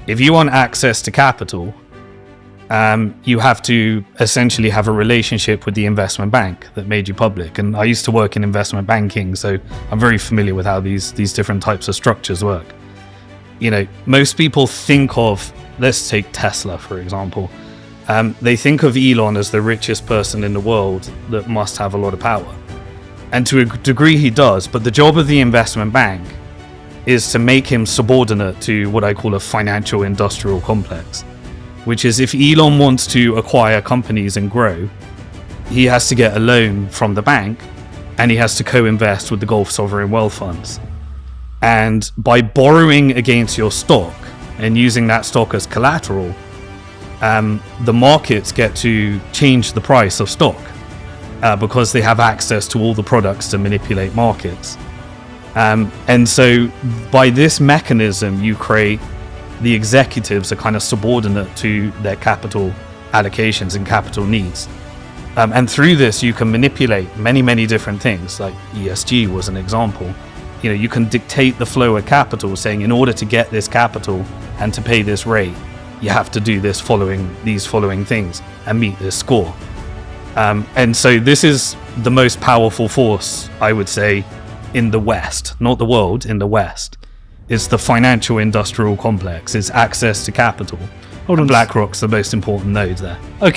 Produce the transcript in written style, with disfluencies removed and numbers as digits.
If you want access to capital, you have to essentially have a relationship with the investment bank that made you public. And I used to work in investment banking, so I'm very familiar with how these different types of structures work. You know, most people think of, let's take Tesla, for example. They think of Elon as the richest person in the world that must have a lot of power. And to a degree he does, but the job of the investment bank is to make him subordinate to what I call a financial industrial complex, which is if Elon wants to acquire companies and grow, he has to get a loan from the bank and he has to co-invest with the Gulf Sovereign Wealth Funds. And by borrowing against your stock and using that stock as collateral, the markets get to change the price of stock because they have access to all the products to manipulate markets. And so by this mechanism, you create the executives are kind of subordinate to their capital allocations and capital needs. And through this, you can manipulate many different things, like ESG was an example. You know, you can dictate the flow of capital, saying in order to get this capital and to pay this rate, you have to do these following things and meet this score. And so this is the most powerful force, I would say, in the West, not the world, in the West. It's the financial industrial complex. It's access to capital. And BlackRock's the most important node there. Okay.